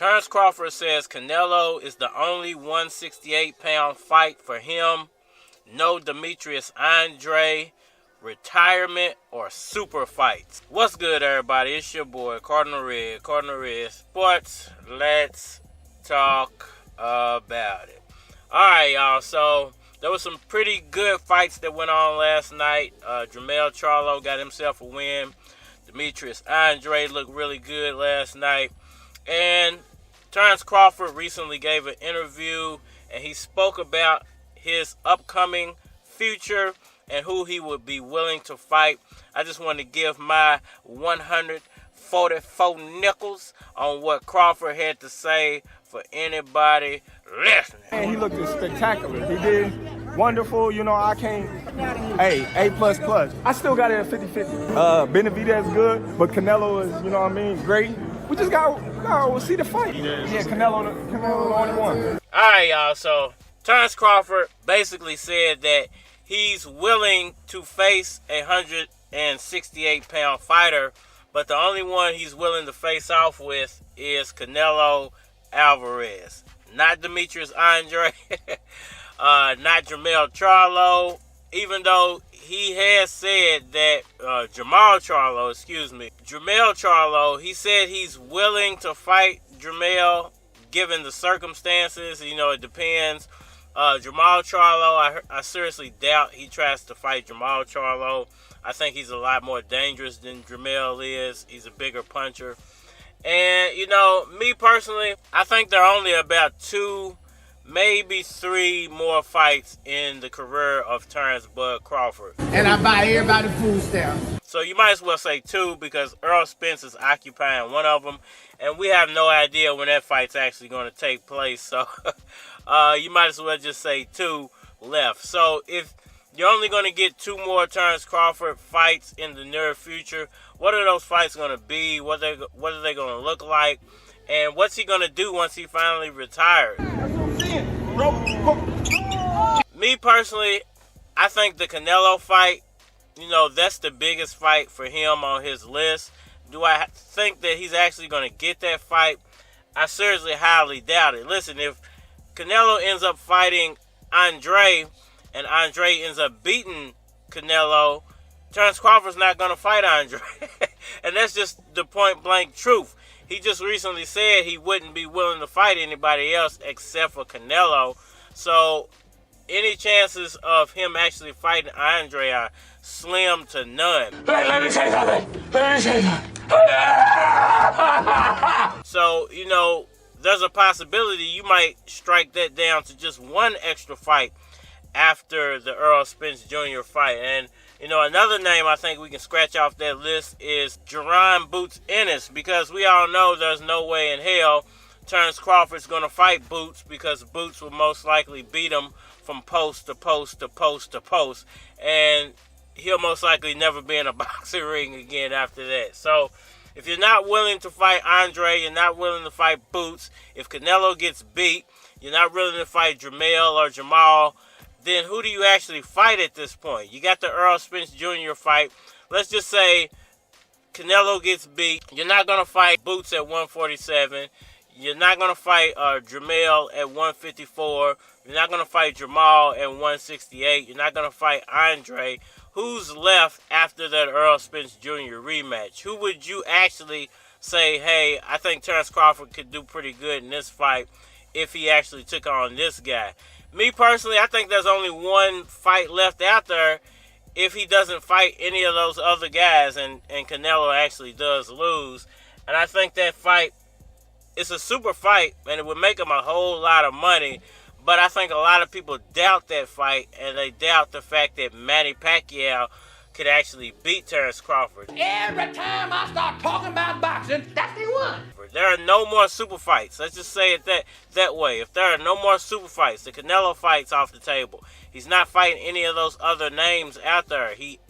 Terence Crawford says Canelo is the only 168-pound fight for him. No Demetrius Andrade, retirement, or super fights. What's good, everybody? It's your boy, Cardinal Red Sports. Let's talk about it. Alright, y'all. So, there was some pretty good fights that went on last night. Jermell Charlo got himself a win. Demetrius Andrade looked really good last night. And Terence Crawford recently gave an interview, and he spoke about his upcoming future and who he would be willing to fight. I just want to give my 144 nickels on what Crawford had to say for anybody listening. And he looked spectacular. He did wonderful. You know, I can't. Hey, A++. I still got it at 50-50. Benavidez good, but Canelo is, you know what I mean, great. We just got to see the fight. Yeah, Canelo the only one. All right, y'all. So Terence Crawford basically said that he's willing to face a 168-pound fighter, but the only one he's willing to face off with is Canelo Alvarez. Not Demetrius Andrade, not Jermell Charlo, even though he has said that, Jermell Charlo, he said he's willing to fight Jermell given the circumstances. You know, it depends. Jermell Charlo, I seriously doubt he tries to fight Jermell Charlo. I think he's a lot more dangerous than Jermell is. He's a bigger puncher. And, you know, me personally, I think there are only about 2, maybe 3 more fights in the career of Terence Bud Crawford. And I buy everybody food stamps. So you might as well say 2 because Errol Spence is occupying one of them. And we have no idea when that fight's actually going to take place. So you might as well just say 2 left. So if you're only going to get 2 more Terence Crawford fights in the near future, what are those fights going to be? What are they going to look like? And what's he going to do once he finally retires? Me personally, I think the Canelo fight, you know, that's the biggest fight for him on his list. Do I think that he's actually going to get that fight? I seriously highly doubt it. Listen, if Canelo ends up fighting Andrade and Andrade ends up beating Canelo, Terence Crawford's not going to fight Andrade. And that's just the point-blank truth. He just recently said he wouldn't be willing to fight anybody else except for Canelo. So any chances of him actually fighting Andrade are slim to none. Let me say something. So, you know, there's a possibility you might strike that down to just 1 extra fight after the Errol Spence Jr. fight. And, you know, another name I think we can scratch off that list is Jerron Boots Ennis, because we all know there's no way in hell Terence Crawford's going to fight Boots, because Boots will most likely beat him from post to post to post to post. And he'll most likely never be in a boxing ring again after that. So if you're not willing to fight Andre, you're not willing to fight Boots, if Canelo gets beat, you're not willing to fight Jermell or Jamal, then who do you actually fight at this point? You got the Errol Spence Jr. fight. Let's just say Canelo gets beat. You're not going to fight Boots at 147. You're not going to fight Jermell at 154. You're not going to fight Jamal at 168. You're not going to fight Andre. Who's left after that Errol Spence Jr. rematch? Who would you actually say, hey, I think Terence Crawford could do pretty good in this fight if he actually took on this guy? Me personally, I think there's only 1 fight left out there if he doesn't fight any of those other guys and Canelo actually does lose. And I think that fight, it's a super fight and it would make him a whole lot of money. But I think a lot of people doubt that fight, and they doubt the fact that Manny Pacquiao could actually beat Terence Crawford. Every time I start talking about boxing, that's the one. There are no more super fights. Let's just say it that way. If there are no more super fights, the Canelo fight's off the table. He's not fighting any of those other names out there. He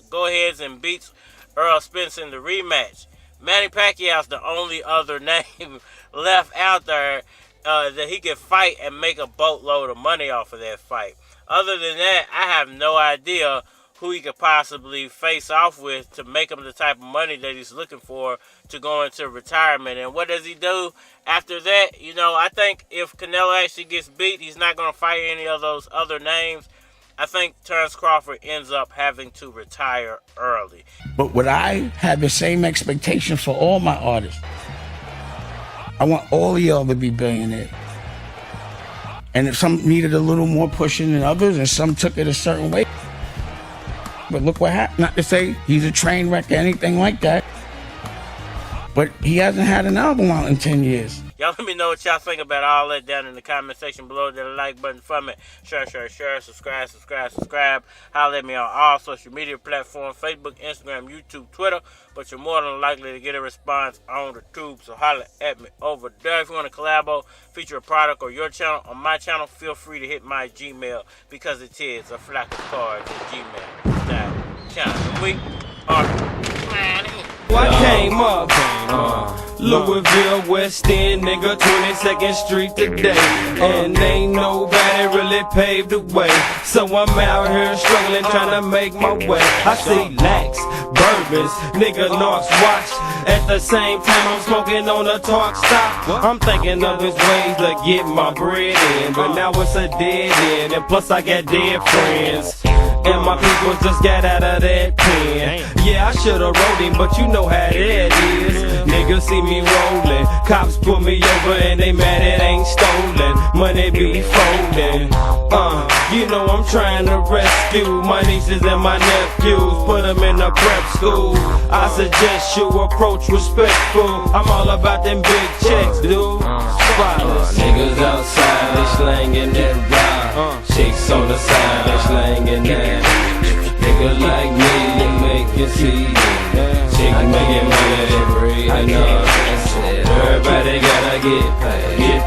go ahead and beats Errol Spence in the rematch. Manny Pacquiao's the only other name left out there that he could fight and make a boatload of money off of that fight. Other than that, I have no idea who he could possibly face off with to make him the type of money that he's looking for to go into retirement. And what does he do after that? You know, I think if Canelo actually gets beat, he's not going to fight any of those other names. I think Terence Crawford ends up having to retire early. But would I have the same expectation for all my artists? I want all of y'all to be billionaires. And if some needed a little more pushing than others, and some took it a certain way. But look what happened. Not to say he's a train wreck or anything like that. But he hasn't had an album out in 10 years. Y'all let me know what y'all think about all that down in the comment section below. That like button for me. Share, subscribe. Holler at me on all social media platforms, Facebook, Instagram, YouTube, Twitter. But you're more than likely to get a response on the tube. So holler at me over there. If you want to collabo, feature a product or your channel on my channel, feel free to hit my Gmail, because it is a flock of cards at gmail.com. We are planning. I came up, Louisville, West End, nigga, 22nd Street today. And ain't nobody really paved the way. So I'm out here struggling, trying to make my way. I see lax, bourbons, nigga, North's watch. At the same time, I'm smoking on a talk stop. I'm thinking of his ways to get my bread in. But now it's a dead end, and plus I got dead friends. And my people just got out of that pen. Yeah, I should've wrote him, but you know how that is. Niggas see me rolling, cops pull me over and they mad it ain't stolen. Money be folding. You know I'm trying to rescue my nieces and my nephews, put them in a prep school. I suggest you approach respectful. I'm all about them big checks, dude. Niggas outside, they slanging that rock. Chicks on the side, they slanging that. Nigga like me, they making CD. Chick making money, they breathing up. Everybody gotta get paid.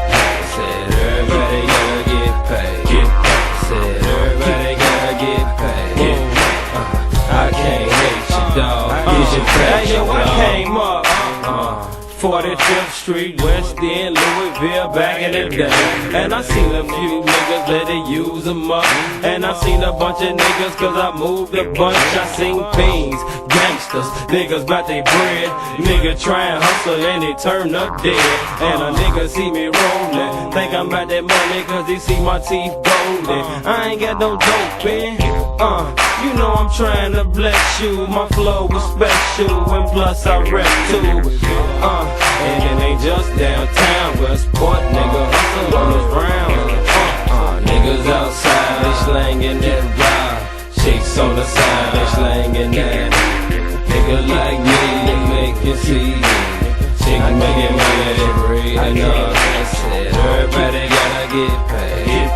Said everybody gotta get paid. Said everybody gotta get paid. I can't hate you, dog. Get your pay. Hey, yo, I came up. 45th Street, West End, Louisville, back in the day. And I seen a few niggas let it use them up. And I seen a bunch of niggas cause I moved a bunch. I seen fiends, gangsters, niggas bout they bread. Nigga try and hustle and they turn up dead. And a nigga see me rolling, think I'm about that money cause he see my teeth golden. I ain't got no dope in. You know I'm trying to bless you. My flow is special, and plus I rap too. And it ain't just downtown, Westport, nigga, hustle on this round. Niggas outside, they slanging that rock. Chicks on the side, they slanging that. Nigga like me, they making CD. Chick making money, they breathing up. Said everybody gotta get paid.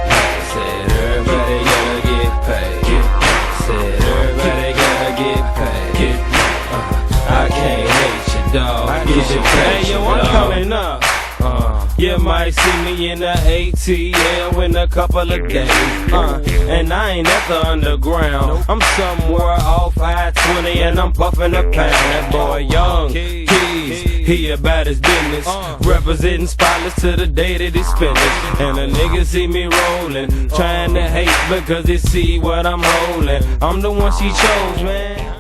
Said everybody gotta get paid. Said everybody gotta get paid. I can't hate you, dog. Hey, yo, I'm coming up. You might see me in the ATL in a couple of days. And I ain't at the underground. I'm somewhere off I-20 and I'm puffing a pound. That boy Young Keys, he about his business. Representing spotless to the day that he's finished. And a nigga see me rolling, trying to hate because they see what I'm holding. I'm the one she chose, man.